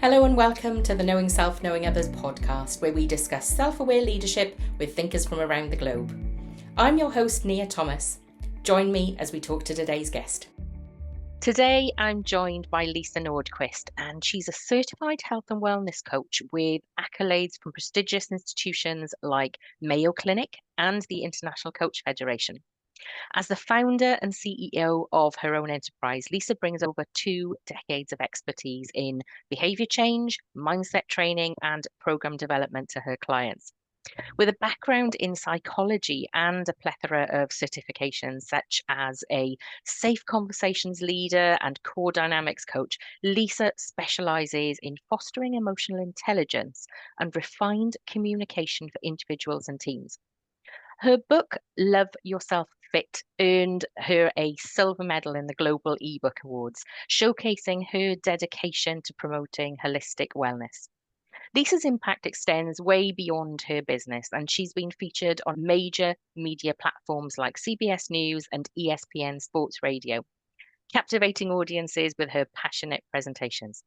Hello and welcome to the Knowing Self, Knowing Others podcast, where we discuss self-aware leadership with thinkers from around the globe. I'm your host, Nia Thomas. Join me as we talk to today's guest. Today, I'm joined by Lisa Nordquist, and she's a certified health and wellness coach with accolades from prestigious institutions like Mayo Clinic and the International Coach Federation. As the founder and CEO of her own enterprise, Lisa brings over 2 decades of expertise in behavior change, mindset training, and program development to her clients. With a background in psychology and a plethora of certifications, such as a safe conversations leader and core dynamics coach, Lisa specializes in fostering emotional intelligence and refined communication for individuals and teams. Her book, Love Yourself Fit, earned her a silver medal in the Global eBook Awards, showcasing her dedication to promoting holistic wellness. Lisa's impact extends way beyond her business, and she's been featured on major media platforms like CBS News and ESPN Sports Radio, captivating audiences with her passionate presentations.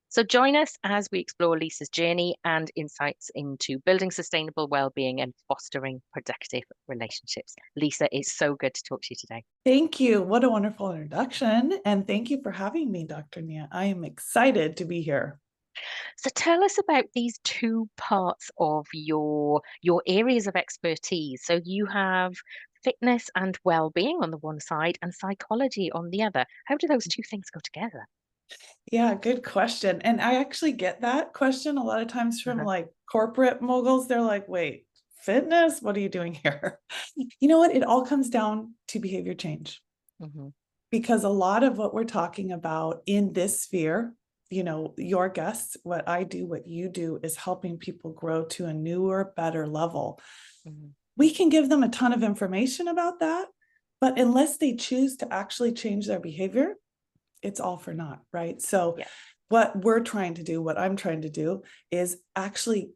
So join us as we explore Lisa's journey and insights into building sustainable well-being and fostering productive relationships. Lisa, it's so good to talk to you today. Thank you. What a wonderful introduction. And thank you for having me, Dr. Nia. I am excited to be here. So tell us about these two parts of your areas of expertise. So you have fitness and well-being on the one side and psychology on the other. How do those two things go together? Yeah, good question. And I actually get that question a lot of times from like corporate moguls. They're like, wait, fitness? What are you doing here? You know what? It all comes down to behavior change. Because a lot of what we're talking about in this sphere, you know, your guests, what I do, what you do is helping people grow to a newer, better level. We can give them a ton of information about that, but unless they choose to actually change their behavior, it's all for naught, right? So what we're trying to do, what I'm trying to do is actually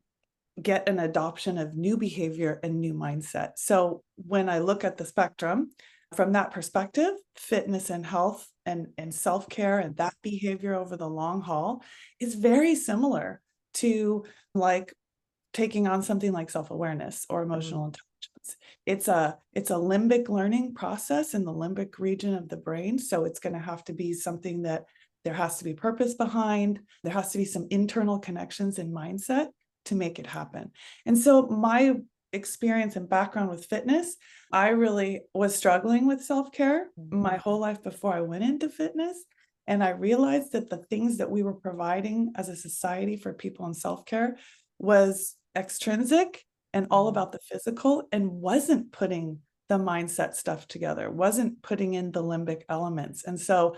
get an adoption of new behavior and new mindset. So when I look at the spectrum, from that perspective, fitness and health and self-care and that behavior over the long haul is very similar to like taking on something like self-awareness or emotional intelligence. It's a limbic learning process in the limbic region of the brain. So it's going to have to be something that there has to be purpose behind. There has to be some internal connections in mindset to make it happen. And so my experience and background with fitness, I really was struggling with self-care my whole life before I went into fitness. And I realized that the things that we were providing as a society for people in self-care was extrinsic and all about the physical and wasn't putting the mindset stuff together, wasn't putting in the limbic elements. And so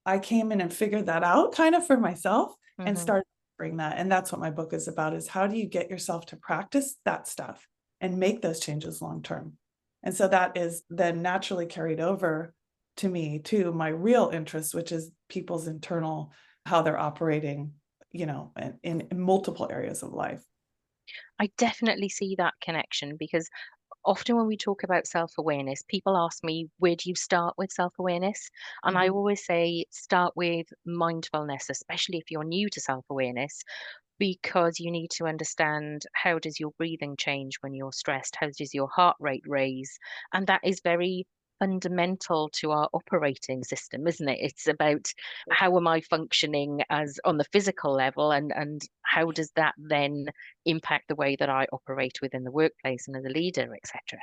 I came in and figured that out kind of for myself and started bring that. And that's what my book is about, is how do you get yourself to practice that stuff and make those changes long term. And so that is then naturally carried over to me to my real interest, which is people's internal, how they're operating, you know, in multiple areas of life. I definitely see that connection because often when we talk about self-awareness, people ask me, where do you start with self-awareness? And I always say, start with mindfulness, especially if you're new to self-awareness, because you need to understand, how does your breathing change when you're stressed? How does your heart rate raise? And that is very fundamental to our operating system, isn't it? It's about how am I functioning as on the physical level, and how does that then impact the way that I operate within the workplace and as a leader, etc.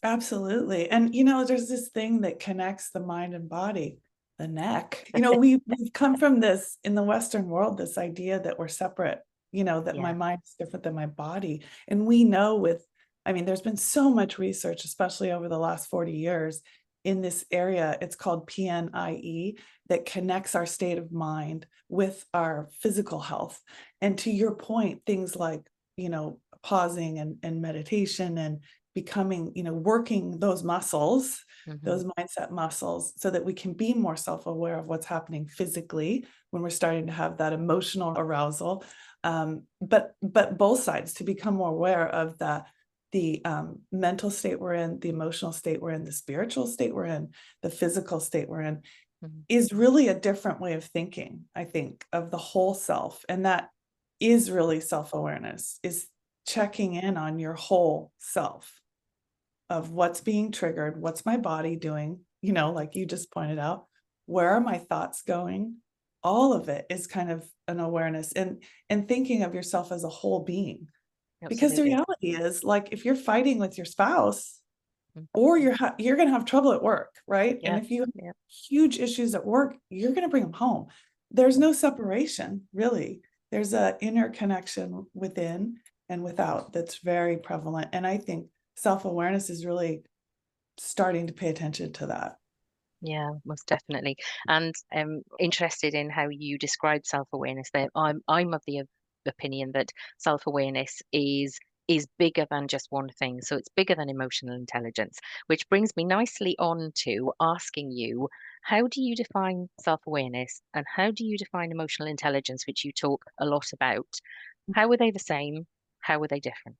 Absolutely. And, you know, there's this thing that connects the mind and body, the neck. You know, we've come from this in the Western world, this idea that we're separate, you know, that my mind is different than my body. And we know there's been so much research, especially over the last 40 years in this area. It's called PNIE, that connects our state of mind with our physical health. And to your point, things like, you know, pausing and meditation and becoming, you know, working those muscles, those mindset muscles, so that we can be more self-aware of what's happening physically when we're starting to have that emotional arousal. But both sides, to become more aware of the mental state we're in, the emotional state we're in, the spiritual state we're in, the physical state we're in. Mhm. is really a different way of thinking, I think, of the whole self. And that is really self-awareness, is checking in on your whole self of what's being triggered, what's my body doing, like you just pointed out, where are my thoughts going? All of it is kind of an awareness, and thinking of yourself as a whole being. Because the Absolutely. reality is, like, if you're fighting with your spouse, Mhm. or you're going to have trouble at work, right? And Yeah. if you have Yeah. huge issues at work, you're going to bring them home. There's no separation, really. There's a interconnection within and without that's very prevalent. And I think self-awareness is really starting to pay attention to that. Yeah, most definitely. And interested in how you describe self-awareness there. I'm of the opinion that self-awareness is bigger than just one thing. So it's bigger than emotional intelligence, which brings me nicely on to asking you, how do you define self-awareness and how do you define emotional intelligence, which you talk a lot about? How were they the same? How were they different?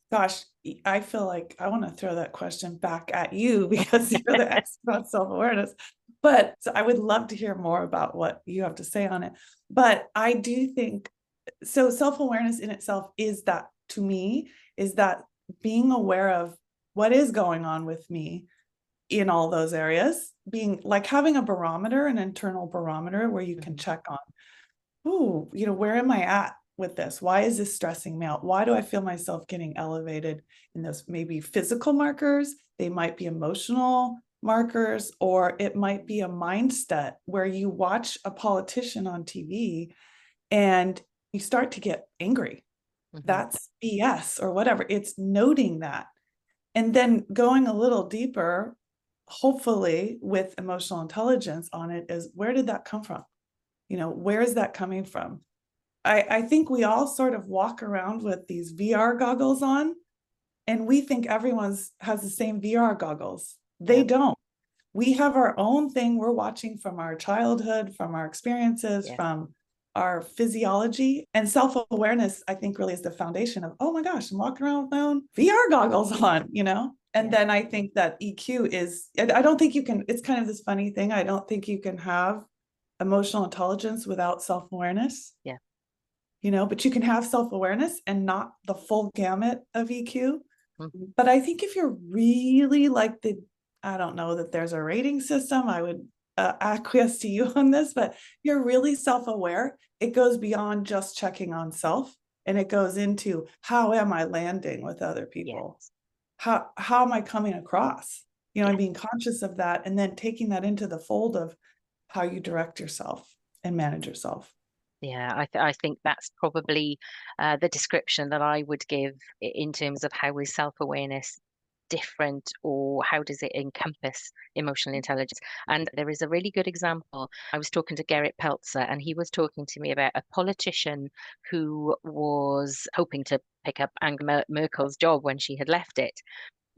Gosh, I feel like I want to throw that question back at you because you're the expert on self-awareness. But so I would love to hear more about what you have to say on it. But I do think so. Self-awareness in itself is that, to me, is that being aware of what is going on with me in all those areas, being like having a barometer, an internal barometer where you can Mhm. check on, oh, where am I at with this? Why is this stressing me out? Why do I feel myself getting elevated in those maybe physical markers? They might be emotional markers, or it might be a mindset where you watch a politician on TV and you start to get angry. Mhm. That's BS or whatever. It's noting that. And then going a little deeper, hopefully with emotional intelligence on it, is where did that come from? Where is that coming from? I think we all sort of walk around with these VR goggles on, and we think everyone's has the same VR goggles. They Yeah. don't. We have our own thing we're watching from our childhood, from our experiences, Yeah. from our physiology. And self-awareness, I think, really is the foundation of, oh my gosh, I'm walking around with my own VR goggles on. And Yeah. then I think that EQ is, I don't think you can, it's kind of this funny thing. I don't think you can have emotional intelligence without self-awareness. Yeah. But you can have self-awareness and not the full gamut of EQ. Mhm. But I think if you're really like I don't know that there's a rating system, I would acquiesce to you on this, but you're really self-aware. It goes beyond just checking on self, and it goes into, how am I landing with other people? Yes. How am I coming across? Yeah. And being conscious of that, and then taking that into the fold of how you direct yourself and manage yourself. Yeah, I think that's probably the description that I would give in terms of how is self-awareness different or how does it encompass emotional intelligence? And there is a really good example. I was talking to Gerrit Peltzer and he was talking to me about a politician who was hoping to pick up Angela Merkel's job when she had left it.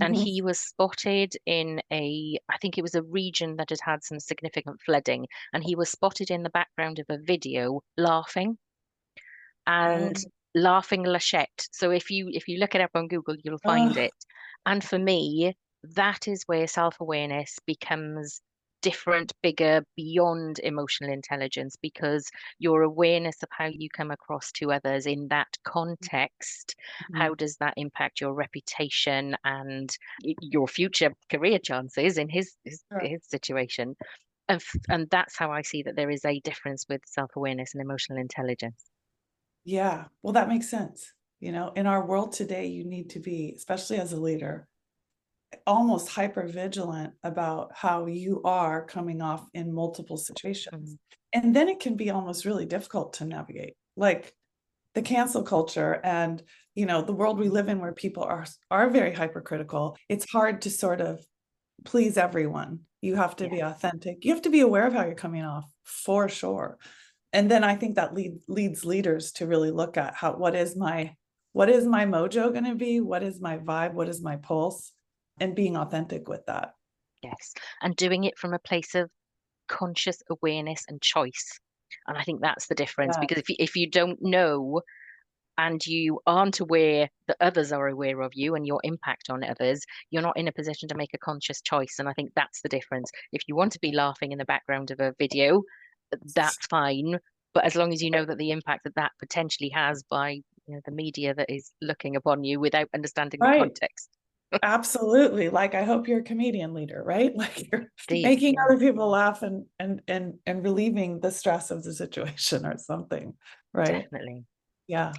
And Mhm. he was spotted in I think it was a region that had had some significant flooding, and he was spotted in the background of a video laughing Oh, and laughing Lachette. So if you look it up on Google, you'll find uh, it. And for me, that is where self-awareness becomes different, bigger, beyond emotional intelligence, because your awareness of how you come across to others in that context, how does that impact your reputation and your future career chances in his situation? And that's how I see that there is a difference with self-awareness and emotional intelligence. yeah. Well, that makes sense. In our world today, you need to be, especially as a leader, almost hyper vigilant about how you are coming off in multiple situations. Mhm. And then it can be almost really difficult to navigate, like the cancel culture and the world we live in, where people are very hypercritical. It's hard to sort of please everyone. You have to Yeah. be authentic. You have to be aware of how you're coming off, for sure. And then I think that leads leaders to really look at what is my mojo going to be? What is my vibe? What is my pulse? And being authentic with that. Yes. And doing it from a place of conscious awareness and choice. And I think that's the difference Yeah. because if you don't know and you aren't aware that others are aware of you and your impact on others, you're not in a position to make a conscious choice. And I think that's the difference. If you want to be laughing in the background of a video, that's fine. But as long as you know that the impact that that potentially has by, the media that is looking upon you without understanding the Right. context. Absolutely. Like, I hope you're a comedian leader, right? Like, you're Indeed, making yeah, other people laugh and relieving the stress of the situation or something, right? definitely. Yeah.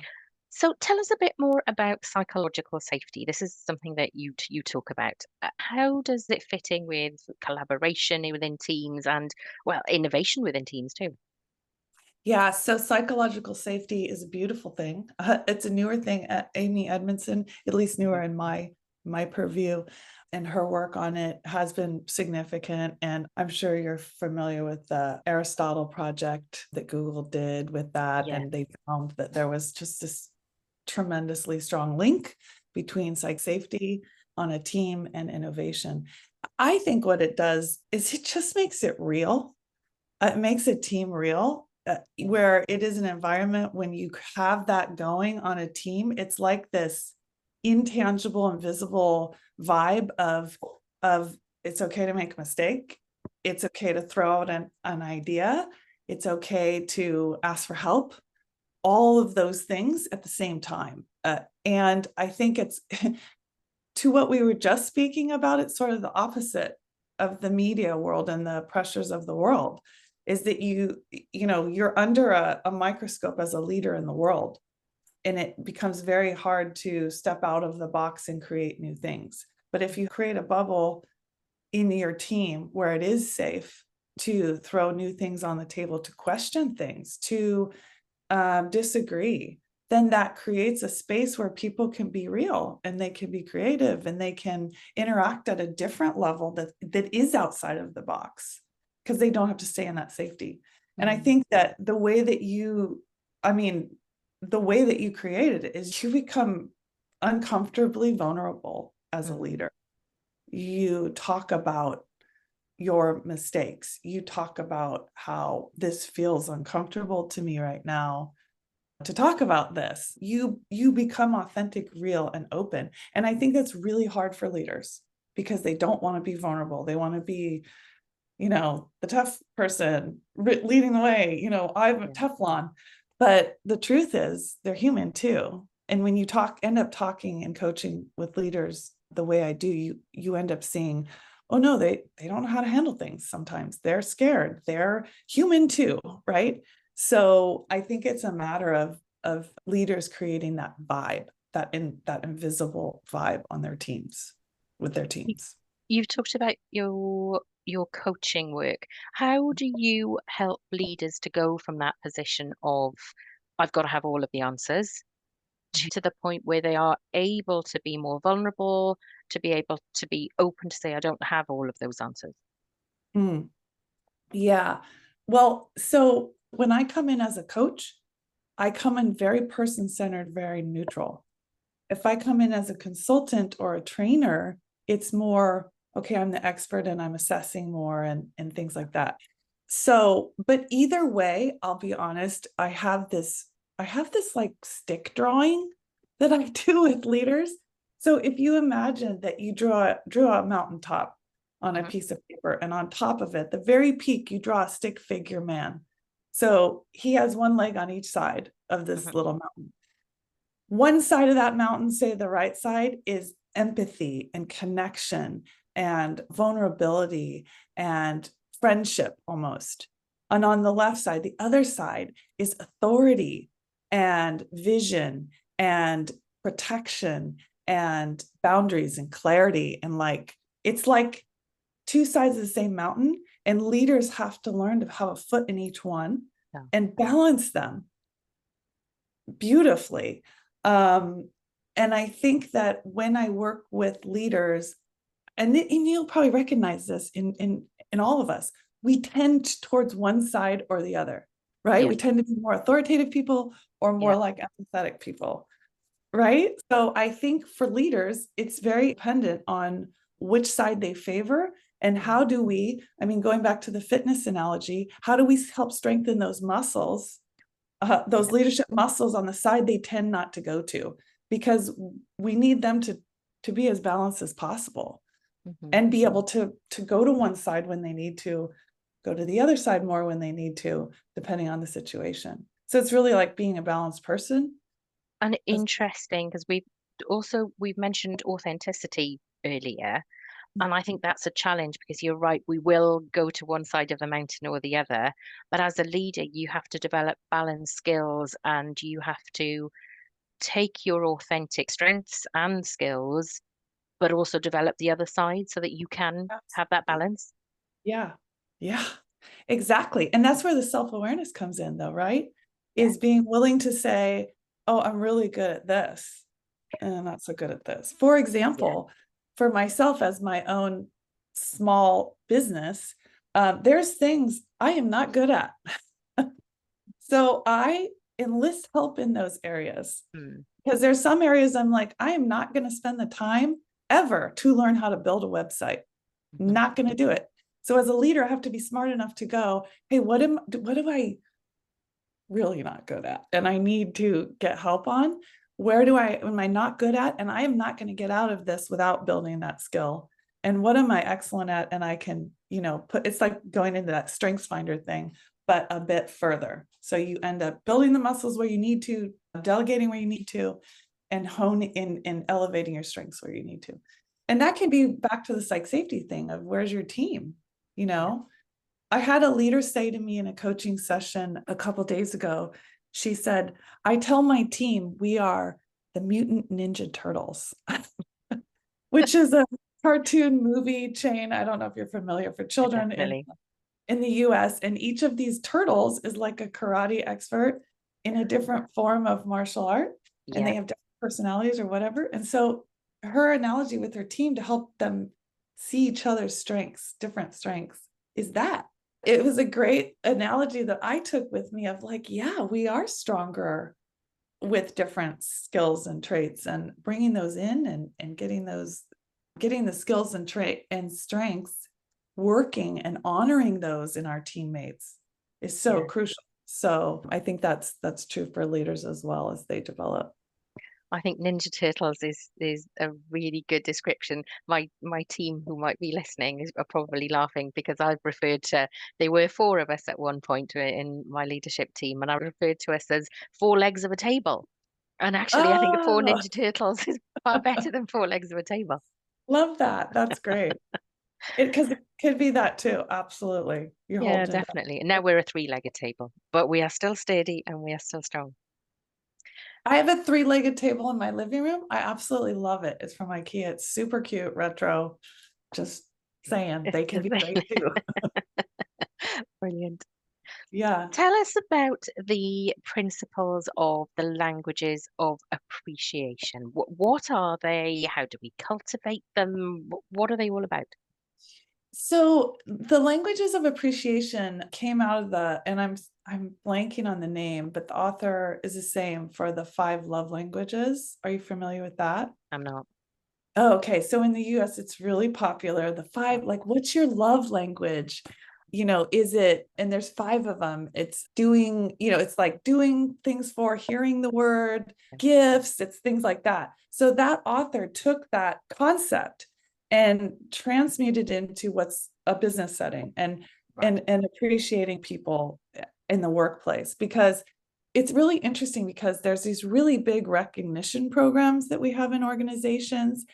So tell us a bit more about psychological safety. This is something that you talk about. How does it fit in with collaboration within teams and, well, innovation within teams too? Yeah, so psychological safety is a beautiful thing. It's a newer thing. Amy Edmondson, at least newer in my purview, and her work on it has been significant. And I'm sure you're familiar with the Aristotle project that Google did with that, Yeah, and they found that there was just this tremendously strong link between psych safety on a team and innovation. I think what it does is it just makes it real. It makes a team real, where it is an environment when you have that going on a team. It's like this intangible, invisible vibe of it's okay to make a mistake. It's okay to throw out an idea. It's okay to ask for help. All of those things at the same time. And I think it's to what we were just speaking about, it's sort of the opposite of the media world and the pressures of the world, is that you're under a microscope as a leader in the world, and it becomes very hard to step out of the box and create new things. But if you create a bubble in your team where it is safe to throw new things on the table, to question things, to disagree, then that creates a space where people can be real and they can be creative and they can interact at a different level that is outside of the box, because they don't have to stay in that safety. And I think that the way that you created it is you become uncomfortably vulnerable as a leader. You talk about your mistakes. You talk about how this feels uncomfortable to me right now to talk about this. You become authentic, real, and open. And I think that's really hard for leaders because they don't want to be vulnerable. They want to be, the tough person leading the way, I'm a Teflon. But the truth is they're human too. And when you end up talking and coaching with leaders the way I do, you end up seeing, oh no, they don't know how to handle things sometimes. They're scared. They're human too, right? So I think it's a matter of leaders creating that vibe, that invisible vibe on their teams, with their teams. You've talked about your coaching work. How do you help leaders to go from that position of I've got to have all of the answers to the point where they are able to be more vulnerable, to be able to be open to say, I don't have all of those answers? Mm. Yeah. Well, so when I come in as a coach, I come in very person-centered, very neutral. If I come in as a consultant or a trainer, it's more, okay, I'm the expert and I'm assessing more and things like that. So, but either way, I'll be honest, I have this like stick drawing that I do with leaders. So if you imagine that you drew a mountaintop on a piece of paper, and on top of it, the very peak, you draw a stick figure man. So he has one leg on each side of this little mountain. One side of that mountain, say the right side, is empathy and connection and vulnerability and friendship almost. And on the left side, the other side, is authority and vision and protection and boundaries and clarity. And it's like two sides of the same mountain, and leaders have to learn to have a foot in each one and balance them beautifully. And I think that when I work with leaders, and you'll probably recognize this in all of us, we tend towards one side or the other, right? We tend to be more authoritative people or more like empathetic people, right? So I think for leaders, it's very dependent on which side they favor. And how do we, going back to the fitness analogy, how do we help strengthen those muscles those leadership muscles on the side they tend not to go to, because we need them to be as balanced as possible and be able to go to one side when they need to, go to the other side more when they need to, depending on the situation. So it's really like being a balanced person. And interesting, because we've mentioned authenticity earlier. And I think that's a challenge because you're right, we will go to one side of the mountain or the other. But as a leader, you have to develop balance skills and you have to take your authentic strengths and skills, but also develop the other side so that you can have that balance. Yeah. Yeah, exactly. And that's where the self-awareness comes in, though, right? Is being willing to say, oh, I'm really good at this and I'm not so good at this. For example, for myself as my own small business, there's things I am not good at. So I enlist help in those areas because there's some areas I'm like, I am not going to spend the time ever to learn how to build a website. Not going to do it. So as a leader, I have to be smart enough to go, hey, what do I really not good at? And I need to get help on. Where am I not good at? And I am not going to get out of this without building that skill. And what am I excellent at? And I can, it's like going into that strengths finder thing, but a bit further. So you end up building the muscles where you need to, delegating where you need to, and hone in and elevating your strengths where you need to. And that can be back to the psych safety thing of where's your team? I had a leader say to me in a coaching session a couple of days ago, she said, I tell my team we are the Mutant Ninja Turtles, which is a cartoon movie chain. I don't know if you're familiar, for children in the US. And each of these turtles is like a karate expert in a different form of martial art. And they have different personalities or whatever. And so her analogy with her team to help them see each other's strengths, different strengths, is that. It was a great analogy that I took with me of like, yeah, we are stronger with different skills and traits, and bringing those in and getting the skills and strengths working and honoring those in our teammates is so crucial. So I think that's true for leaders as well as they develop. I think Ninja Turtles is a really good description. My team who might be listening are probably laughing because I've referred to, there were four of us at one point in my leadership team, and I referred to us as four legs of a table. And actually, I think four Ninja Turtles is far better than four legs of a table. Love that. That's great. Because it could be that too. Absolutely. Yeah, definitely. And now we're a three-legged table, but we are still steady and we are still strong. I have a three-legged table in my living room. I absolutely love it. It's from IKEA. It's super cute, retro. Just saying, they can be great too. Brilliant. Yeah. Tell us about the principles of the languages of appreciation. What are they? How do we cultivate them? What are they all about? So the languages of appreciation came out of and I'm blanking on the name, but the author is the same for the 5 love languages. Are you familiar with that? I'm not. Oh, okay. So in the US, it's really popular. The 5, like, what's your love language? Is it, and there's 5 of them. It's doing, it's like doing things for, hearing the word, gifts, it's things like that. So that author took that concept and transmuted into what's a business setting and appreciating people in the workplace, because it's really interesting because there's these really big recognition programs that we have in organizations,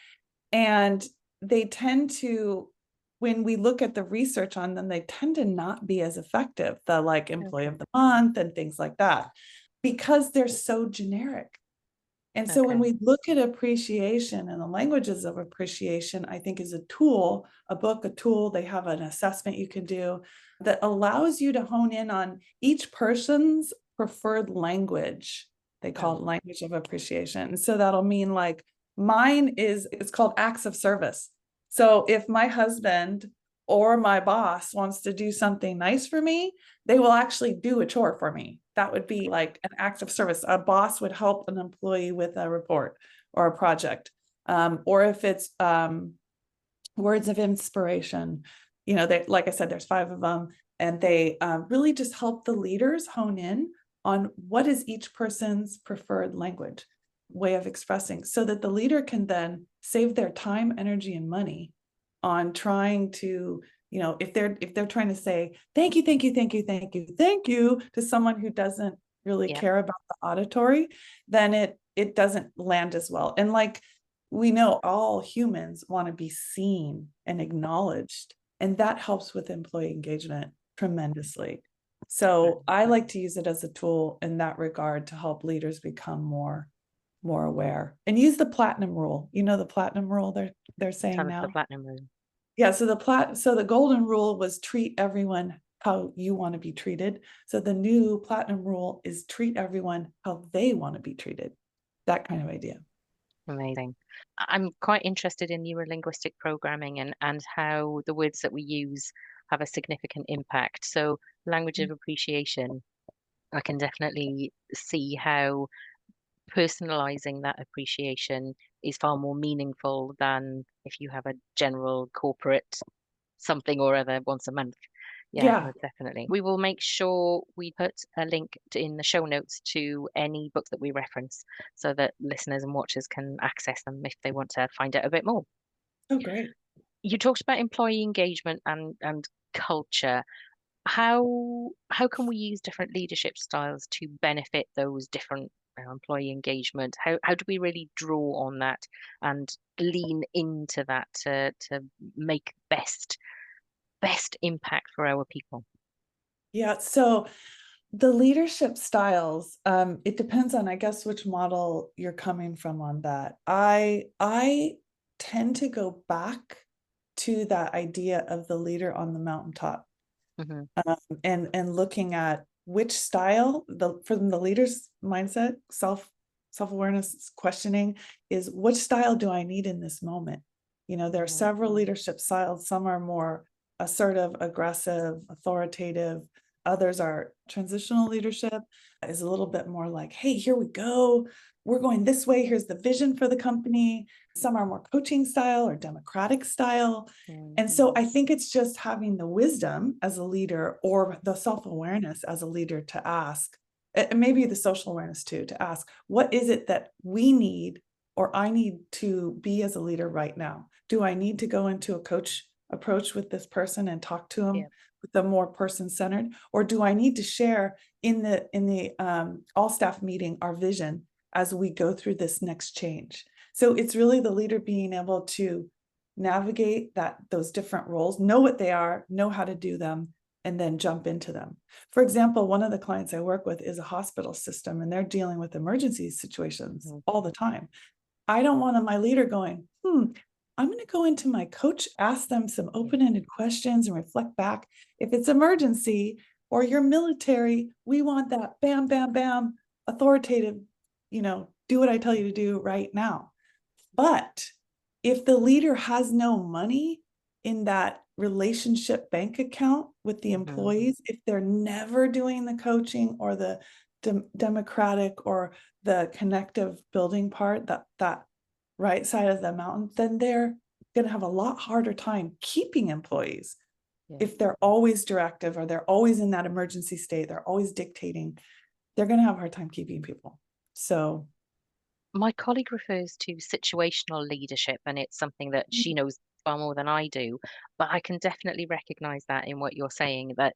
and they tend to, when we look at the research on them, they tend to not be as effective, the like employee of the month and things like that, because they're so generic. And so when we look at appreciation and the languages of appreciation, I think is a tool, a tool, they have an assessment you can do that allows you to hone in on each person's preferred language. They call it language of appreciation. And so that'll mean like mine it's called acts of service. So if my husband or my boss wants to do something nice for me, they will actually do a chore for me. That would be like an act of service. A boss would help an employee with a report or a project. Or if it's words of inspiration, like I said, there's 5 of them, and they really just help the leaders hone in on what is each person's preferred language, way of expressing, so that the leader can then save their time, energy, and money on trying to, if they're trying to say thank you, thank you, thank you, thank you, thank you to someone who doesn't really care about the auditory, then it doesn't land as well. And like we know, all humans want to be seen and acknowledged, and that helps with employee engagement tremendously. So I like to use it as a tool in that regard to help leaders become more aware, and use the platinum rule. The platinum rule they're saying Tell us now. the platinum rule. Yeah, so the golden rule was treat everyone how you want to be treated. So the new platinum rule is treat everyone how they want to be treated. That kind of idea. Amazing. I'm quite interested in neurolinguistic programming and how the words that we use have a significant impact. So language of appreciation, I can definitely see how personalizing that appreciation is far more meaningful than if you have a general corporate something or other once a month. Yeah, Yeah. most definitely. We will make sure we put a link in the show notes to any books that we reference so that listeners and watchers can access them if they want to find out a bit more. Oh, great. You talked about employee engagement and culture. How can we use different leadership styles to benefit those different employee engagement? How do we really draw on that and lean into that to make best impact for our people? Yeah. So the leadership styles, it depends on, I guess, which model you're coming from on that. I tend to go back to that idea of the leader on the mountaintop, and looking at which style, from the leader's mindset, self-awareness, questioning is, which style do I need in this moment? There are several leadership styles. Some are more assertive, aggressive, authoritative. Others are transitional leadership, is a little bit more like, hey, here we go. We're going this way. Here's the vision for the company. Some are more coaching style or democratic style. And so I think it's just having the wisdom as a leader, or the self-awareness as a leader, to ask, and maybe the social awareness too, to ask, what is it that we need, or I need to be as a leader right now? Do I need to go into a coach approach with this person and talk to them with a more person-centered, or do I need to share in the all staff meeting our vision as we go through this next change? So it's really the leader being able to navigate those different roles, know what they are, know how to do them, and then jump into them. For example, one of the clients I work with is a hospital system, and they're dealing with emergency situations all the time. I don't want my leader going, I'm going to go into my coach, ask them some open-ended questions and reflect back. If it's emergency or you're military, we want that bam, bam, bam, authoritative, do what I tell you to do right now. But if the leader has no money in that relationship bank account with the employees, if they're never doing the coaching or the democratic or the connective building part, that right side of the mountain, then they're going to have a lot harder time keeping employees. If they're always directive, or they're always in that emergency state, they're always dictating, they're going to have a hard time keeping people. So My colleague refers to situational leadership, and it's something that she knows far more than I do. But I can definitely recognize that in what you're saying, that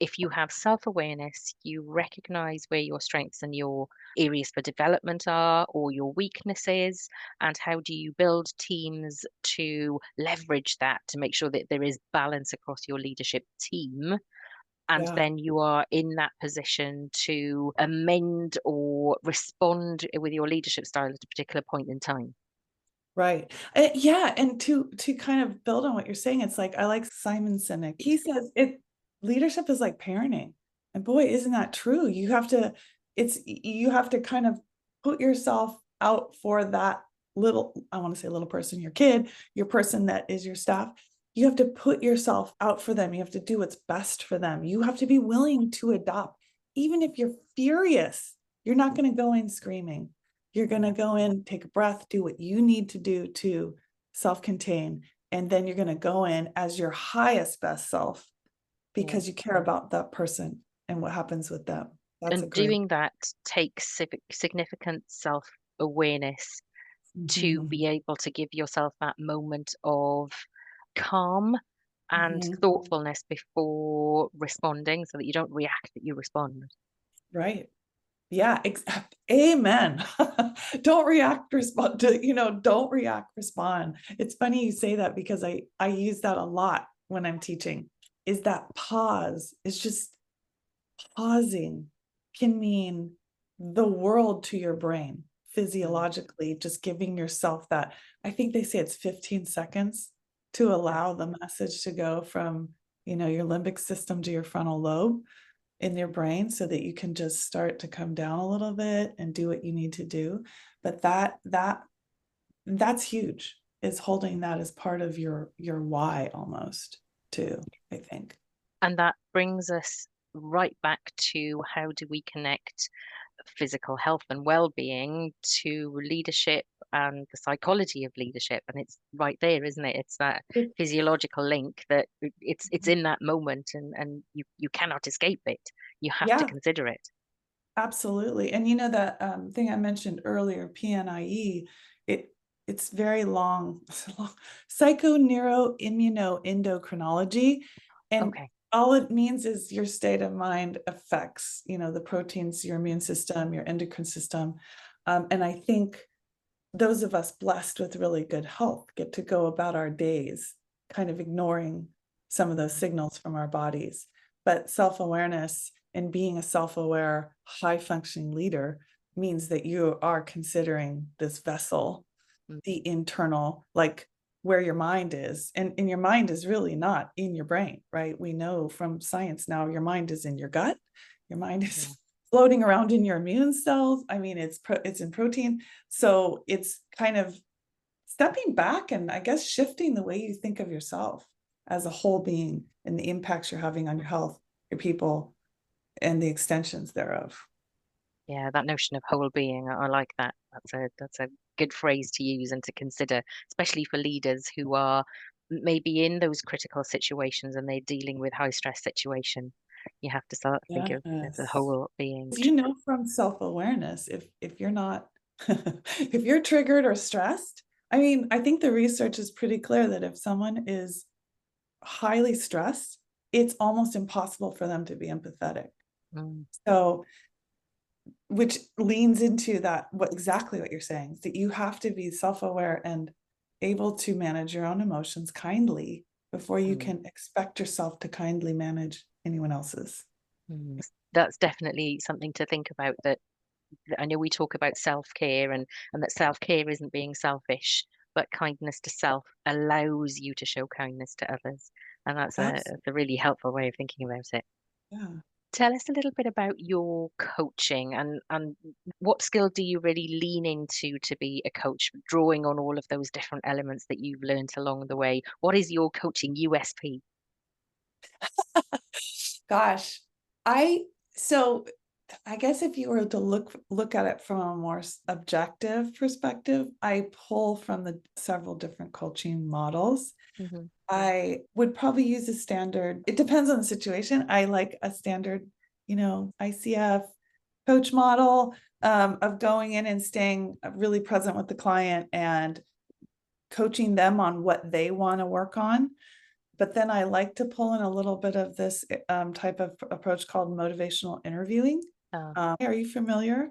if you have self-awareness, you recognize where your strengths and your areas for development are, or your weaknesses, and how do you build teams to leverage that to make sure that there is balance across your leadership team. And then you are in that position to amend or respond with your leadership style at a particular point in time. Right. Yeah. And to kind of build on what you're saying, it's like, I like Simon Sinek. He says leadership is like parenting. And boy, isn't that true? You have to kind of put yourself out for that little, I want to say little person, your kid, your person that is your staff. You have to put yourself out for them. You have to do what's best for them. You have to be willing to adopt. Even if you're furious, you're not going to go in screaming. You're going to go in, take a breath, do what you need to do to self-contain. And then you're going to go in as your highest best self, because you care about that person and what happens with them. That's a And great. doing that takes significant self-awareness to Mhm, be able to give yourself that moment of calm and mhm. thoughtfulness before responding so that you don't react, that you respond. Right. Yeah, amen. Don't react, respond to, don't react, respond. It's funny you say that because I use that a lot when I'm teaching, is that pause is just pausing can mean the world to your brain physiologically, just giving yourself that. I think they say it's 15 seconds to allow the message to go from, your limbic system to your frontal lobe in your brain so that you can just start to come down a little bit and do what you need to do. But that's huge, is holding that as part of your why almost too, I think. And that brings us right back to how do we connect physical health and well-being to leadership and the psychology of leadership. And it's right there, isn't it? It's that physiological link that it's in that moment, and you cannot escape it. You have to Yeah, consider it. absolutely. And that thing I mentioned earlier, PNIE, it's very long, psychoneuroimmunoendocrinology. And Okay. all it means is your state of mind affects, the proteins, your immune system, your endocrine system. And I think those of us blessed with really good health get to go about our days kind of ignoring some of those signals from our bodies. But self-awareness and being a self-aware, high-functioning leader means that you are considering this vessel, Mm. the internal, like where your mind is. And your mind is really not in your brain, right? We know from science now your mind is in your gut. Your mind is Yeah. floating around in your immune cells. I mean, it's in protein. So it's kind of stepping back and I guess shifting the way you think of yourself as a whole being and the impacts you're having on your health, your people, and the extensions thereof. Yeah, that notion of whole being, I like that. That's a good phrase to use and to consider, especially for leaders who are maybe in those critical situations and they're dealing with high stress situation. You have to start to think of the Yes. whole being. From self-awareness, if you're not, if you're triggered or stressed, I mean, I think the research is pretty clear that if someone is highly stressed, it's almost impossible for them to be empathetic. Mm, So, which leans into exactly what you're saying, that you have to be self-aware and able to manage your own emotions kindly before you mm, can expect yourself to kindly manage anyone else's. mm. That's definitely something to think about. That I know we talk about self-care and that self-care isn't being selfish, but kindness to self allows you to show kindness to others. And Absolutely. that's a really helpful way of thinking about it. Yeah. Tell us a little bit about your coaching and what skill do you really lean into to be a coach, drawing on all of those different elements that you've learned along the way. What is your coaching USP? Gosh, I so I guess if you were to look at it from a more objective perspective, I pull from the several different coaching models. Hmm. I would probably use a standard. It depends on the situation. I like a standard, ICF coach model of going in and staying really present with the client and coaching them on what they want to work on. But then I like to pull in a little bit of this type of approach called motivational interviewing. Are you familiar?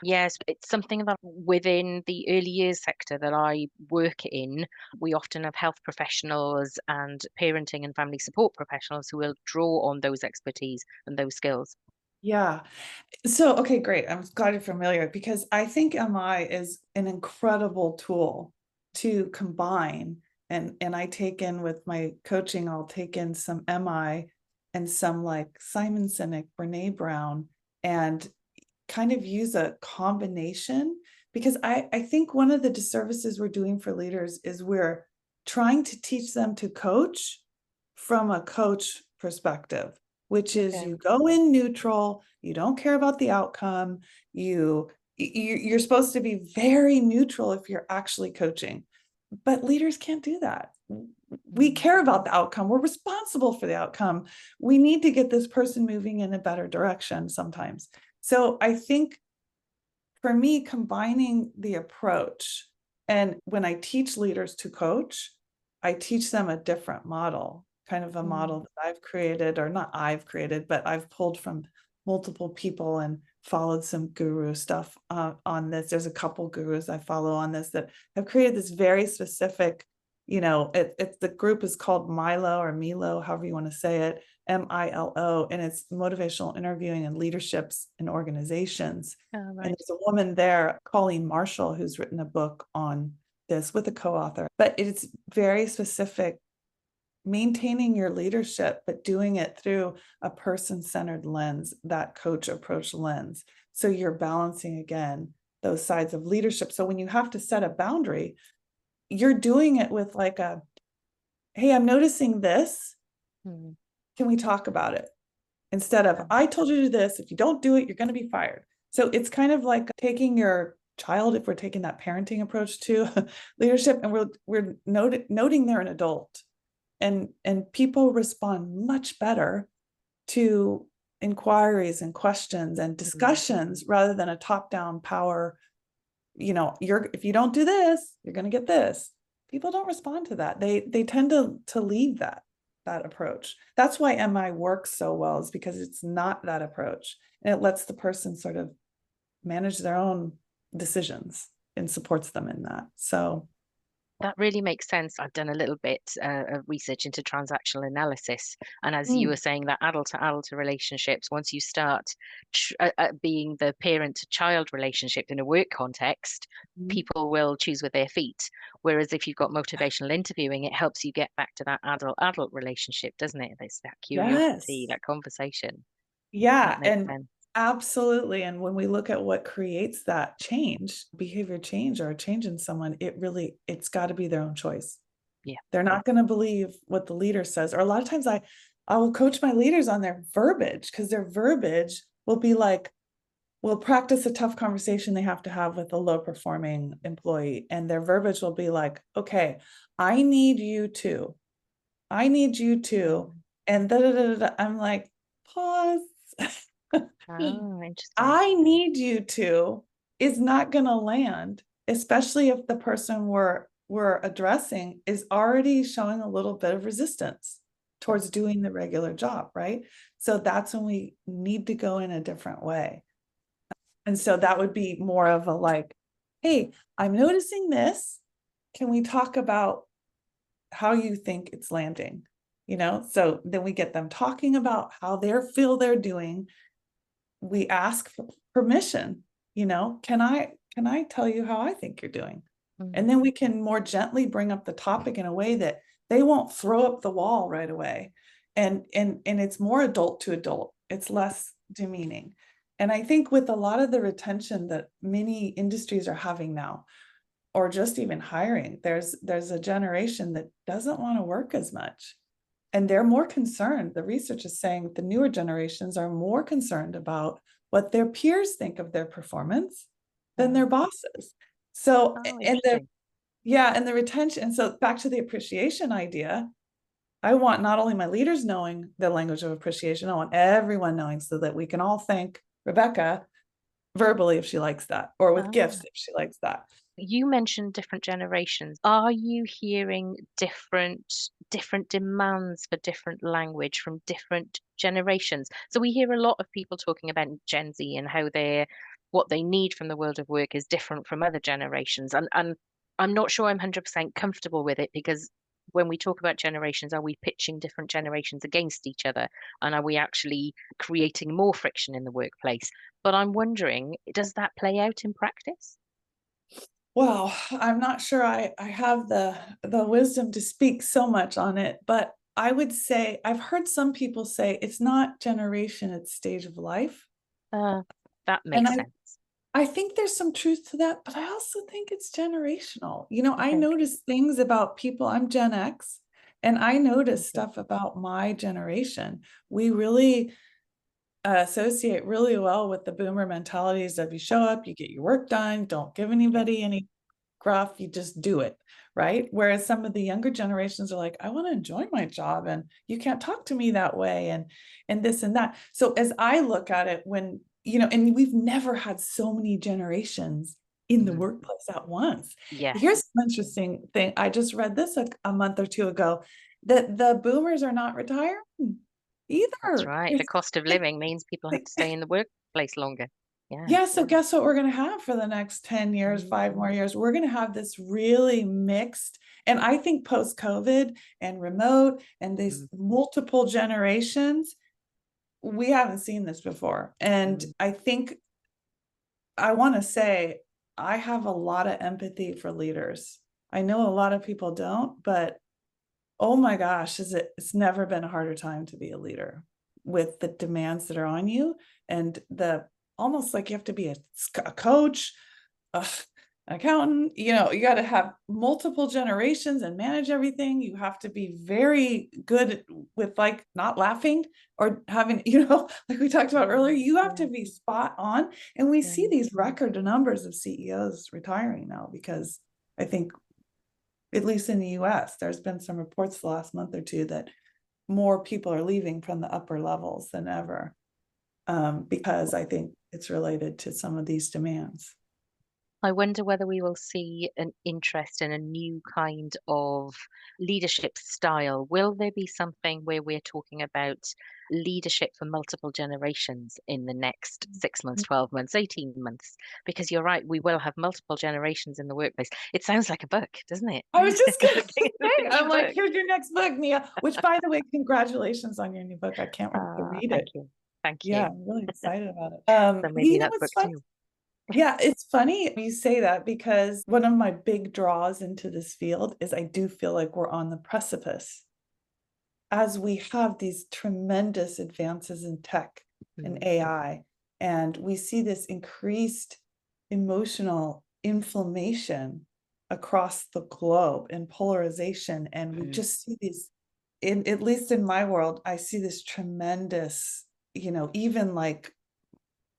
Yes, it's something that within the early years sector that I work in, we often have health professionals and parenting and family support professionals who will draw on those expertise and those skills. Yeah. So, okay, great. I'm glad you're familiar because I think MI is an incredible tool to combine. And I take in with my coaching, I'll take in some MI and some like Simon Sinek, Brene Brown, and kind of use a combination because I think one of the disservices we're doing for leaders is we're trying to teach them to coach from a coach perspective, which is Okay. you go in neutral, you don't care about the outcome, you're supposed to be very neutral if you're actually coaching. But leaders can't do that. We care about the outcome. We're responsible for the outcome. We need to get this person moving in a better direction sometimes. So I think for me, combining the approach, and when I teach leaders to coach, I teach them a different model, kind of a model that I've created, or not I've created, but I've pulled from multiple people and followed some guru stuff on this. There's a couple gurus I follow on this that have created this very specific, the group is called Milo or Milo, however you want to say it, MILO, and it's motivational interviewing and leaderships in organizations. Oh, right. And there's a woman there, Colleen Marshall, who's written a book on this with a co-author, but it's very specific, maintaining your leadership, but doing it through a person-centered lens, that coach approach lens. So you're balancing again those sides of leadership. So when you have to set a boundary, you're doing it with like a, hey, I'm noticing this. Can we talk about it? Instead of, I told you to do this, if you don't do it, you're going to be fired. So it's kind of like taking your child, if we're taking that parenting approach to leadership, and we're noting they're an adult, and people respond much better to inquiries and questions and discussions rather than a top-down power. If you don't do this, you're going to get this. People don't respond to that. They tend to leave that approach. That's why MI works so well, is because it's not that approach, and it lets the person sort of manage their own decisions and supports them in that. So that really makes sense. I've done a little bit of research into transactional analysis. And as you were saying, that adult to adult relationships, once you start being the parent to child relationship in a work context, people will choose with their feet. Whereas if you've got motivational interviewing, it helps you get back to that adult adult relationship, doesn't it? It's that curiosity, that conversation. Yeah. That makes And sense. absolutely. And when we look at what creates that change, behavior change, or a change in someone, it's got to be their own choice. Yeah. They're not going to believe what the leader says. Or a lot of times I will coach my leaders on their verbiage, because their verbiage will be like, we'll practice a tough conversation they have to have with a low performing employee. And their verbiage will be like, okay, I need you to, and I'm like, pause. Oh, interesting. I need you to is not going to land, especially if the person we're addressing is already showing a little bit of resistance towards doing the regular job, right? So that's when we need to go in a different way. And so that would be more of a like, hey, I'm noticing this. Can we talk about how you think it's landing? So then we get them talking about how they feel they're doing. We ask for permission, can I tell you how I think you're doing? And then we can more gently bring up the topic in a way that they won't throw up the wall right away. And it's more adult to adult. It's less demeaning. And I think with a lot of the retention that many industries are having now, or just even hiring, there's a generation that doesn't want to work as much. And they're more concerned. The research is saying the newer generations are more concerned about what their peers think of their performance than their bosses. So, and the retention. And so back to the appreciation idea, I want not only my leaders knowing the language of appreciation, I want everyone knowing, so that we can all thank Rebecca verbally if she likes that, or with gifts if she likes that. You mentioned different generations. Are you hearing different demands for different language from different generations? So we hear a lot of people talking about Gen Z and how what they need from the world of work is different from other generations. And I'm not sure I'm 100% comfortable with it, because when we talk about generations, are we pitching different generations against each other? And are we actually creating more friction in the workplace? But I'm wondering, does that play out in practice? Well, I'm not sure I have the wisdom to speak so much on it, but I would say I've heard some people say it's not generation, it's stage of life. That makes sense. I think there's some truth to that, but I also think it's generational. I notice things about people. I'm Gen X, and I notice stuff about my generation. We really associate really well with the boomer mentalities of, you show up, you get your work done, don't give anybody any gruff, you just do it, right? Whereas some of the younger generations are like, I want to enjoy my job, and you can't talk to me that way, and this and that. So as I look at it, when, you know, and we've never had so many generations in the workplace at once. Yes. Here's an interesting thing. I just read this a month or two ago, that the boomers are not retiring either. That's right. The cost of living means people have to stay in the workplace longer. Yeah. Yeah. So guess what we're going to have for the next 10 years, 5 more years? We're going to have this really mixed. And I think post-COVID and remote and these multiple generations, we haven't seen this before. And I think I want to say, I have a lot of empathy for leaders. I know a lot of people don't, but oh my gosh, it's never been a harder time to be a leader with the demands that are on you, and the almost like you have to be a coach, an accountant, you know, you got to have multiple generations and manage everything. You have to be very good with like not laughing or having, you know, like we talked about earlier, you have to be spot on. And we see these record numbers of CEOs retiring now, because I think, at least in the US, there's been some reports the last month or two that more people are leaving from the upper levels than ever, because I think it's related to some of these demands. I wonder whether we will see an interest in a new kind of leadership style. Will there be something where we're talking about leadership for multiple generations in the next 6 months, 12 months, 18 months? Because you're right, we will have multiple generations in the workplace. It sounds like a book, doesn't it? I was just going to say, I'm like, book. here's your next book, Nia, which by the way, congratulations on your new book. I can't wait to read Thank it. you. Thank you. Yeah, I'm really excited about it. So maybe You know that's what's book fun? 2. Yeah, it's funny you say that, because one of my big draws into this field is I do feel like we're on the precipice, as we have these tremendous advances in tech and AI, and we see this increased emotional inflammation across the globe and polarization. And we just see these, at least in my world, I see this tremendous, you know, even like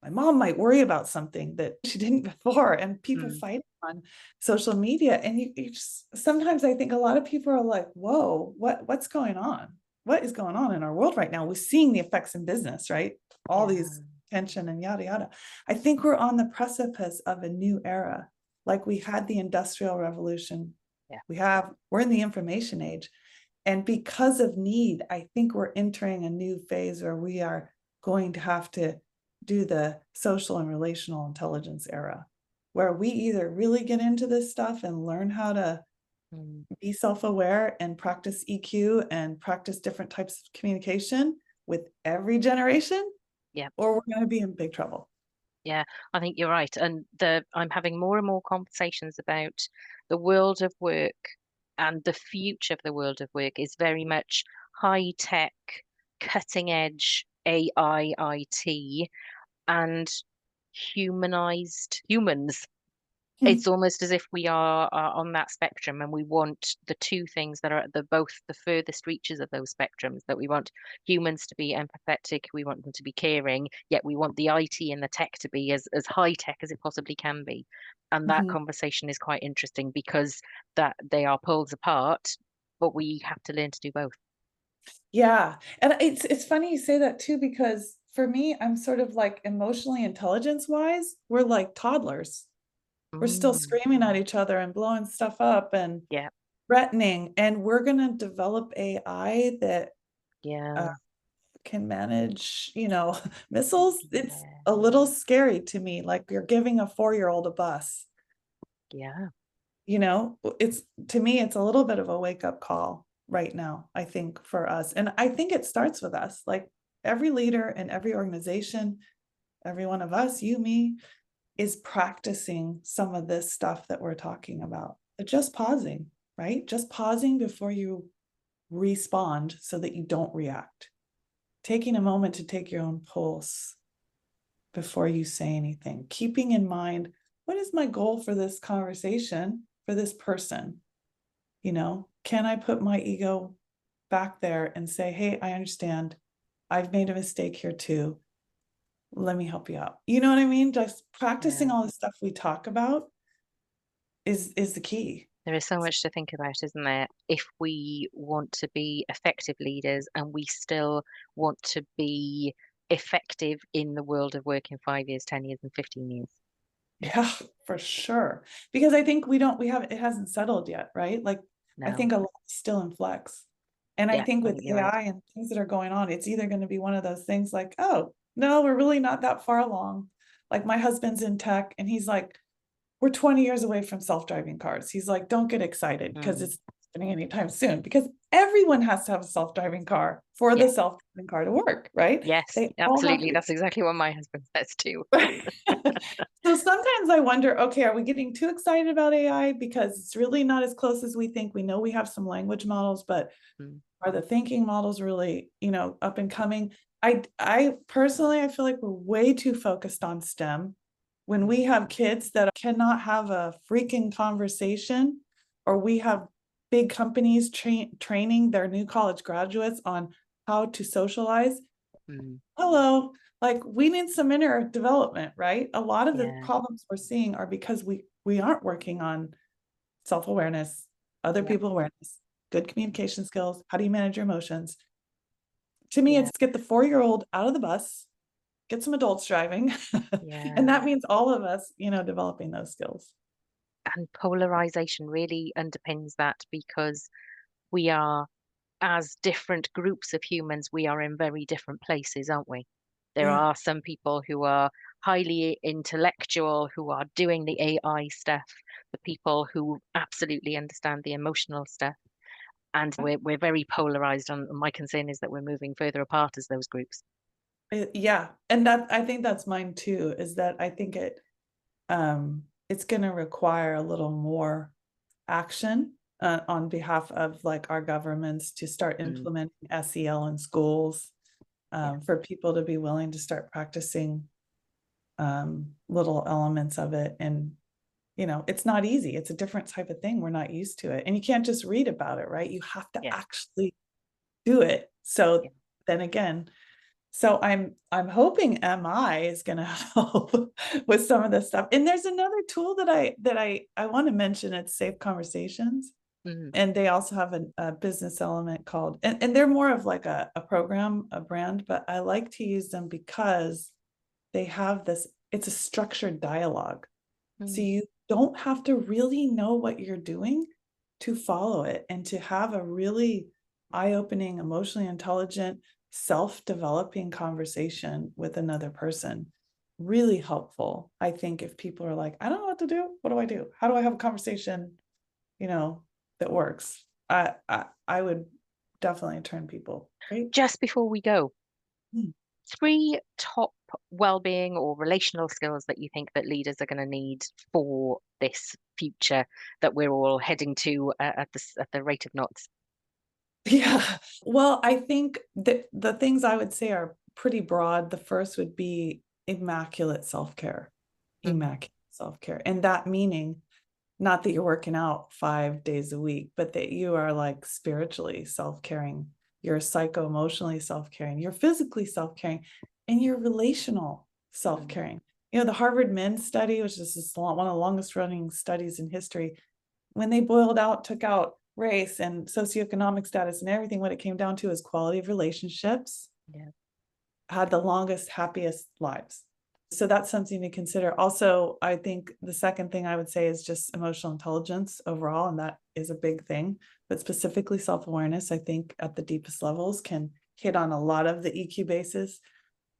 my mom might worry about something that she didn't before, and people fighting on social media. And you just, sometimes I think a lot of people are like, whoa, what's going on? What is going on in our world right now? We're seeing the effects in business, right? All these tension and yada, yada. I think we're on the precipice of a new era. Like we had the Industrial Revolution. We're in the information age. And because of need, I think we're entering a new phase where we are going to have to do the social and relational intelligence era, where we either really get into this stuff and learn how to be self-aware and practice EQ and practice different types of communication with every generation, or we're going to be in big trouble. Yeah, I think you're right. And I'm having more and more conversations about the world of work, and the future of the world of work is very much high tech, cutting edge AI, IT, and humanized humans. It's almost as if we are on that spectrum, and we want the two things that are at both the furthest reaches of those spectrums. That we want humans to be empathetic, we want them to be caring, yet we want the IT and the tech to be as high tech as it possibly can be. And that conversation is quite interesting, because that they are poles apart, but we have to learn to do both. Yeah, and it's funny you say that too, because for me, I'm sort of like emotionally intelligence wise, we're like toddlers. We're still screaming at each other and blowing stuff up and threatening. And we're going to develop AI that can manage, you know, missiles. It's a little scary to me. Like you're giving a 4-year-old a bus. Yeah. You know, to me, it's a little bit of a wake up call right now, I think, for us. And I think it starts with us, like every leader and every organization, every one of us, you, me, is practicing some of this stuff that we're talking about. Just pausing, right? Just pausing before you respond so that you don't react. Taking a moment to take your own pulse before you say anything. Keeping in mind, what is my goal for this conversation, for this person? You know, can I put my ego back there and say, hey, I understand. I've made a mistake here too. Let me help you out. You know what I mean? Just practicing all the stuff we talk about is the key. There is so much to think about, isn't there? If we want to be effective leaders and we still want to be effective in the world of work in 5 years, 10 years, and 15 years. Yeah, for sure. Because I think it hasn't settled yet, right? Like, I No. think a lot is still in flux. And I Yeah, think I with think you're right. AI and things that are going on, it's either going to be one of those things like, oh, no, we're really not that far along. Like, my husband's in tech and he's like, we're 20 years away from self-driving cars. He's like, don't get excited because it's not happening anytime soon, because everyone has to have a self-driving car for Yeah. the self-driving car to work, right? Yes, They all have absolutely. to. That's exactly what my husband says too. So sometimes I wonder, okay, are we getting too excited about AI because it's really not as close as we think? We know we have some language models, but Mm, are the thinking models really, up and coming? I personally, I feel like we're way too focused on STEM. When we have kids that cannot have a freaking conversation, or we have big companies training their new college graduates on how to socialize, mm, hello, like, we need some inner development, right? A lot of the yeah, problems we're seeing are because we aren't working on self-awareness, other yeah, people awareness, good communication skills. How do you manage your emotions? To me, yeah, it's get the 4-year-old out of the bus, get some adults driving. yeah. And that means all of us, developing those skills. And polarization really underpins that because we are, as different groups of humans, we are in very different places, aren't we? There Yeah. are some people who are highly intellectual, who are doing the AI stuff, the people who absolutely understand the emotional stuff. And we're very polarized on, my concern is that we're moving further apart as those groups. Yeah. And that, I think that's mine too, is that I think it's going to require a little more action on behalf of, like, our governments to start Mm, implementing SEL in schools, yeah, for people to be willing to start practicing little elements of it. And it's not easy. It's a different type of thing. We're not used to it, and you can't just read about it, right? You have to yeah, actually do it. So yeah. then again, so I'm hoping MI is going to help with some of this stuff. And there's another tool that I want to mention. It's Safe Conversations. Mm, And they also have a business element called, and they're more of like a program, a brand, but I like to use them because they have this, it's a structured dialogue. So mm, you don't have to really know what you're doing to follow it, and to have a really eye-opening, emotionally intelligent, self-developing conversation with another person. Really helpful, I think, if people are like, I don't know what to do. What do I do? How do I have a conversation, that works? I would definitely turn people, right? Just before we go, Hmm. 3 top well-being or relational skills that you think that leaders are going to need for this future that we're all heading to at the rate of knots. Yeah. Well, I think that the things I would say are pretty broad. The first would be immaculate self-care. Mm, Immaculate self-care. And that meaning not that you're working out 5 days a week, but that you are, like, spiritually self-caring, you're psycho-emotionally self-caring, you're physically self-caring, and you're relational mm, self-caring. The Harvard Men's study, which is just one of the longest running studies in history, when they took out race and socioeconomic status and everything, what it came down to is quality of relationships, yeah. had the longest, happiest lives. So that's something to consider. Also, I think the second thing I would say is just emotional intelligence overall, and that is a big thing, but specifically self-awareness, I think at the deepest levels can hit on a lot of the EQ bases.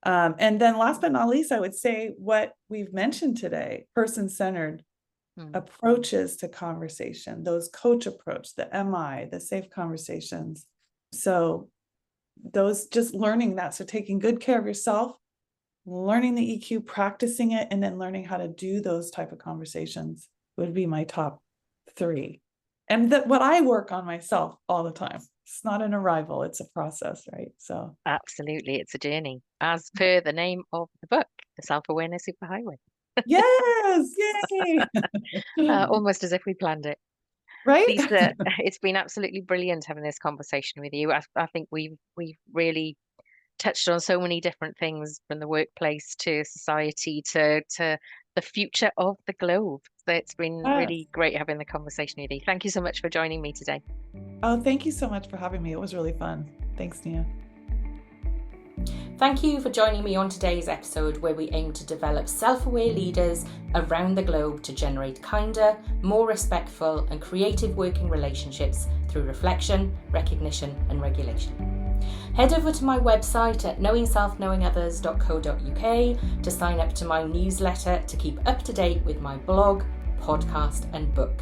And then last but not least, I would say what we've mentioned today, person-centered Mm, approaches to conversation, those coach approach, the MI, the safe conversations. So those, just learning that. So taking good care of yourself, learning the EQ, practicing it, and then learning how to do those type of conversations would be my top 3. And that what I work on myself all the time. It's not an arrival, it's a process, right? So absolutely, it's a journey, as per the name of the book, The Self-Awareness Superhighway. yes, yay. Almost as if we planned it. Right? Lisa, it's been absolutely brilliant having this conversation with you. I think we've really touched on so many different things, from the workplace to society to the future of the globe. So it's been Yes. really great having the conversation with you. Thank you so much for joining me today. Oh, thank you so much for having me. It was really fun. Thanks, Nia. Thank you for joining me on today's episode, where we aim to develop self-aware leaders around the globe to generate kinder, more respectful and creative working relationships through reflection, recognition and regulation. Head over to my website at knowingselfknowingothers.co.uk to sign up to my newsletter to keep up to date with my blog, podcast and book.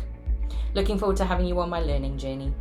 Looking forward to having you on my learning journey.